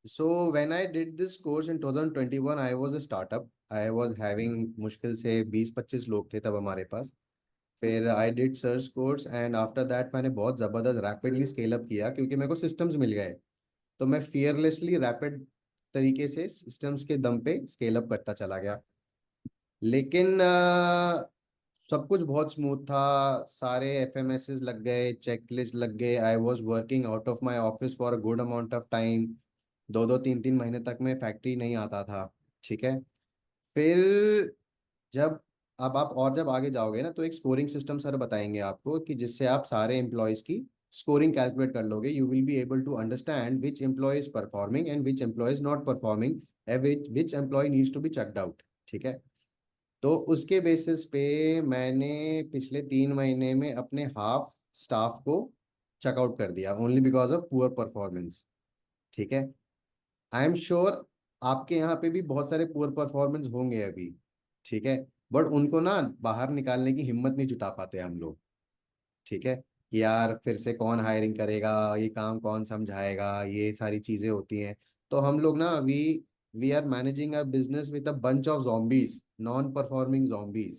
So when I did this course in 2021, I was a startup. I was having मुश्किल से 20-25 लोग थे तब हमारे पास. फिर I did search course and after that मैंने बहुत ज़बरदस्त रैपिडली स्केल अप किया क्योंकि मेरे को सिस्टम्स मिल गए. तो मैं फियरलेसली रैपिड तरीके से सिस्टम्स के दम पे स्केल अप करता चला गया. लेकिन सब कुछ बहुत स्मूथ था. सारे एफएमएस लग गए, चेकलिस्ट लग गए. I was working out of my office for a good amount of time. 2-2 3-3 महीने तक मैं फैक्ट्री नहीं आता था. ठीक है. फिर जब अब आप और जब आगे जाओगे ना तो एक स्कोरिंग सिस्टम सर बताएंगे आपको कि जिससे आप सारे एम्प्लॉयज की स्कोरिंग कैलकुलेट कर लोगे. You will be able to understand which employ is performing and which employ is not performing and which employ needs to be checked out. ठीक है. तो उसके बेसिस पे मैंने पिछले 3 महीने में अपने हाफ स्टाफ को चेकआउट कर दिया only because of poor performance. ठीक है. आई एम श्योर आपके यहाँ पे भी बहुत सारे पुअर परफॉर्मेंस होंगे अभी. ठीक है. बट उनको ना बाहर निकालने की हिम्मत नहीं जुटा पाते हम लोग. ठीक है. कि यार फिर से कौन हायरिंग करेगा, ये काम कौन समझाएगा, ये सारी चीजें होती हैं. तो हम लोग ना we we are managing a business with a bunch of zombies, non performing zombies.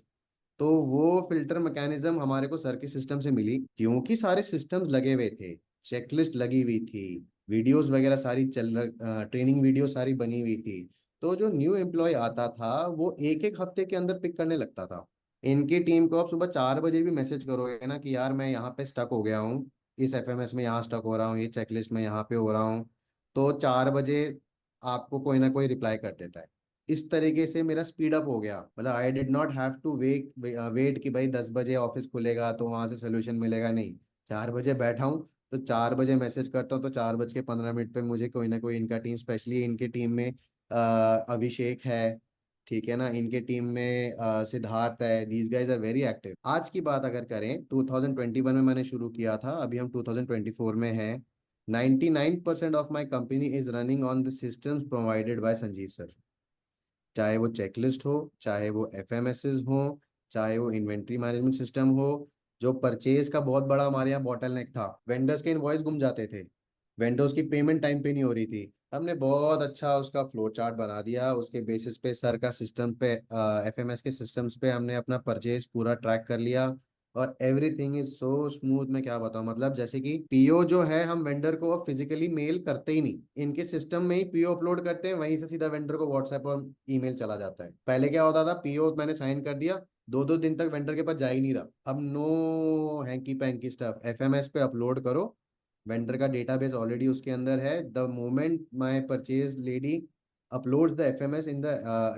तो वो फिल्टर मैकेनिज्म हमारे को सर के सिस्टम से मिली क्योंकि सारे सिस्टम्स लगे हुए थे. चेकलिस्ट लगी हुई थी, वीडियोस वगैरह सारी ट्रेनिंग वीडियो सारी बनी हुई थी. तो जो न्यू एम्प्लॉय आता था वो एक एक हफ्ते के अंदर पिक करने लगता था. इनकी टीम को आप सुबह 4 बजे भी मैसेज करोगे ना कि यार मैं यहाँ पे स्टक हो गया हूँ, इस एफएमएस में यहाँ स्टक हो रहा हूँ, ये चेकलिस्ट में यहाँ पे हो रहा हूँ, तो 4 बजे आपको कोई ना कोई रिप्लाई कर देता है. इस तरीके से मेरा स्पीड अप हो गया. मतलब I did not have to wait कि भाई 10 बजे ऑफिस खुलेगा तो वहां से सोल्यूशन मिलेगा. नहीं, 4 बजे बैठा हूँ तो 4 बजे मैसेज करता हूँ तो 4:15 पे मुझे कोई ना कोई इनका टीम, स्पेशली इनके टीम में अभिषेक है. ठीक है ना. इनके टीम में सिद्धार्थ है. These guys are very active. आज की बात अगर करें, 2021 में मैंने शुरू किया था, अभी हम 2024 में हैं. 99% of my company is running on the systems provided by Sanjeev sir. चाहे वो चेकलिस्ट हो, चाहे वो एफएमएस हो, चाहे वो इन्वेंट्री मैनेजमेंट सिस्टम हो. जो परचेज का बहुत बड़ा हमारे यहाँ बॉटल नेक था, वेंडर्स के इनवॉइस गुम जाते थे, वेंडर्स की पेमेंट टाइम पे नहीं हो रही थी. हमने बहुत अच्छा उसका फ्लो चार्ट बना दिया. उसके बेसिस पे सर का सिस्टम पे, एफएमएस के सिस्टम्स पे हमने अपना परचेज पूरा ट्रैक कर लिया. और एवरीथिंग इज सो स्मूथ. मैं क्या बताऊं, मतलब जैसे कि पीओ जो है हम वेंडर को अब फिजिकली मेल करते ही नहीं, इनके सिस्टम में ही पीओ अपलोड करते हैं, वहीं से सीधा वेंडर को व्हाट्सएप और ईमेल चला जाता है. पहले क्या होता था, पीओ मैंने साइन कर दिया, 2-2 दिन तक वेंडर के पास जा ही नहीं रहा. अब no hanky panky stuff, FMS पे अपलोड करो. वेंडर का डेटाबेस ऑलरेडी उसके अंदर है. The moment my purchase lady uploads the FMS in the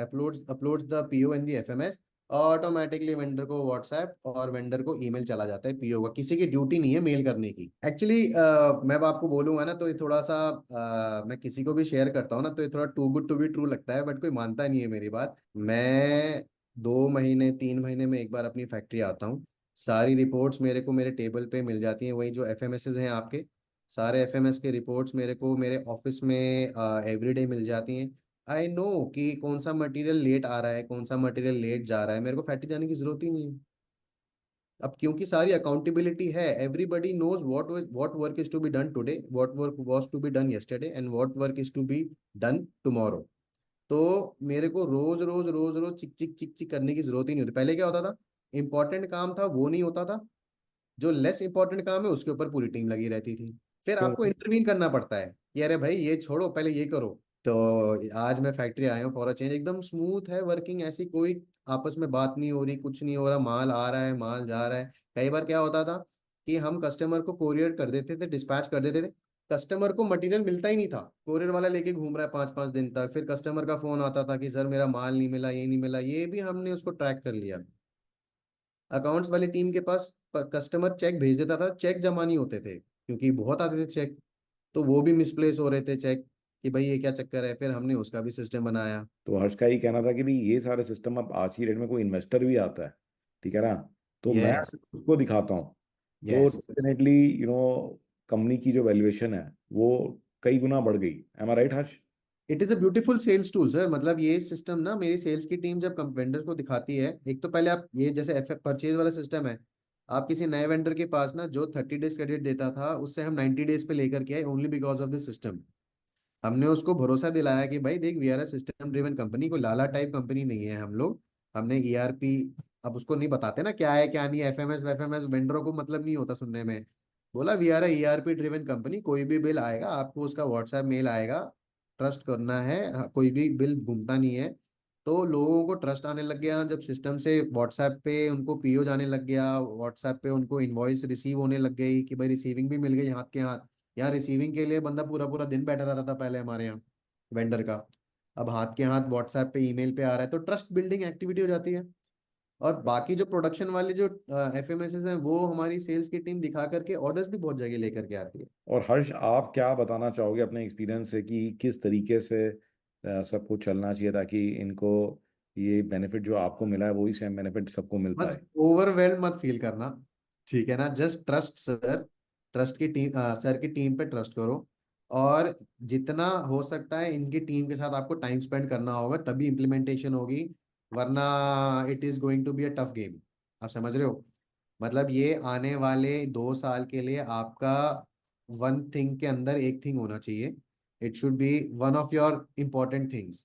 uploads the PO in the FMS, automatically vendor को व्हाट्सएप और वेंडर को ईमेल चला जाता है पीओ का. किसी की ड्यूटी नहीं है मेल करने की. एक्चुअली मैं अब आपको बोलूंगा ना तो ये थोड़ा सा मैं किसी को भी शेयर करता हूँ ना तो ये थोड़ा too good to be true लगता है, बट कोई मानता नहीं है मेरी बात. मैं 2 महीने 3 महीने में एक बार अपनी फैक्ट्री आता हूँ. सारी रिपोर्ट्स मेरे को मेरे टेबल पे मिल जाती हैं. वही जो एफएमएस हैं आपके, सारे एफएमएस के रिपोर्ट्स मेरे को मेरे ऑफिस में एवरीडे मिल जाती हैं. आई नो कि कौन सा मटेरियल लेट आ रहा है, कौन सा मटेरियल लेट जा रहा है. मेरे को फैक्ट्री जाने की जरूरत ही नहीं है अब, क्योंकि सारी अकाउंटेबिलिटी है. Everybody knows what work is to be done today, what work was to be done yesterday and what work is to be done tomorrow. तो मेरे को रोज रोज रोज रोज चिक चिक चिक चिक करने की जरूरत ही नहीं होती. पहले क्या होता था, इंपॉर्टेंट काम था वो नहीं होता था, जो लेस इंपॉर्टेंट काम है उसके ऊपर पूरी टीम लगी रहती थी. फिर क्यों आपको भाई? इंटरवीन करना पड़ता है कि अरे भाई ये छोड़ो, पहले ये करो. तो आज मैं फैक्ट्री आया हूँ फॉर अ चेंज, एकदम स्मूथ है वर्किंग. ऐसी कोई आपस में बात नहीं हो रही, कुछ नहीं हो रहा. माल आ रहा है, माल जा रहा है. कई बार क्या होता था कि हम कस्टमर को कोरियर कर देते थे, डिस्पैच कर देते थे, कस्टमर को मटेरियल मिलता ही नहीं था. कोरियर वाला लेके घूम रहा है 5-5 दिन तक. फिर कस्टमर का फोन आता था कि सर मेरा माल नहीं मिला, ये नहीं मिला. ये भी हमने उसको ट्रैक कर लिया. अकाउंट्स वाली टीम के पास कस्टमर चेक भेज देता था, चेक जमा नहीं होते थे क्योंकि बहुत आते थे चेक. तो वो भी मिसप्लेस हो रहे थे चेक, कि भाई ये क्या चक्कर है. फिर हमने उसका भी सिस्टम बनाया. तो हर्ष का ही कहना था कि भाई ये सारे सिस्टम अब आज की डेट में कोई इन्वेस्टर भी आता है, ठीक है ना, तो मैं यस. उसको दिखाता हूँ, तो यस. डेफिनेटली कंपनी की जो वैल्यूएशन है वो कई गुना बढ़ गई. Am I right Harsh? It is a beautiful sales tool sir. मतलब ये सिस्टम ना मेरी सेल्स की टीम जब वेंडर को दिखाती है, एक तो पहले आप ये जैसे एफ परचेज वाला सिस्टम है, आप किसी नए वेंडर के पास ना जो 30 डेज क्रेडिट देता था उससे हम 90 डेज पे लेकर के आए only because of the system. हमने उसको भरोसा दिलाया कि भाई देख, we are a system driven company, कोई लाला टाइप कंपनी नहीं है हम लोग। हमने ईआरपी, अब उसको नहीं बताते ना क्या है क्या नहीं, एफएमएस वेफएमएस वेंडरों को मतलब नहीं होता सुनने में। बोला we are a ERP driven company, कोई भी बिल आएगा आपको उसका व्हाट्सएप मेल आएगा, ट्रस्ट करना है, कोई भी बिल घूमता नहीं है। तो लोगों को ट्रस्ट आने लग गया जब सिस्टम से व्हाट्सएप पे उनको पीओ जाने लग गया, व्हाट्सएप पे उनको इनवॉइस रिसीव होने लग गई कि भाई रिसीविंग भी मिल गई हाथ के हाथ। यार रिसीविंग के लिए बंदा पूरा पूरा दिन बैठा रहता था पहले हमारे यहाँ वेंडर का। अब हाथ के हाथ व्हाट्सएप पे ईमेल पे आ रहा है, तो ट्रस्ट बिल्डिंग एक्टिविटी हो जाती है। और बाकी जो प्रोडक्शन वाले जो एफएमएस हैं, वो हमारी सेल्स की टीम दिखा करके ऑर्डर्स भी बहुत जगह लेकर के आती है। और हर्ष, आप क्या बताना चाहोगे अपने एक्सपीरियंस से कि किस तरीके से सबको चलना चाहिए ताकि इनको ये बेनिफिट जो आपको मिला है वही सेम बेनिफिट सबको मिल बस पाए? ओवरवेल्ड मत फील करना, ठीक है ना, जस्ट ट्रस्ट सर। ट्रस्ट की टीम, सर की टीम पे ट्रस्ट करो। और जितना हो सकता है इनकी टीम के साथ आपको टाइम स्पेंड करना होगा, तभी इम्प्लीमेंटेशन होगी। वरना it is going to be a tough game. आप समझ रहे हो? मतलब ये आने वाले 2 साल के लिए आपका वन थिंग के अंदर एक थिंग होना चाहिए। It should be one of your important things.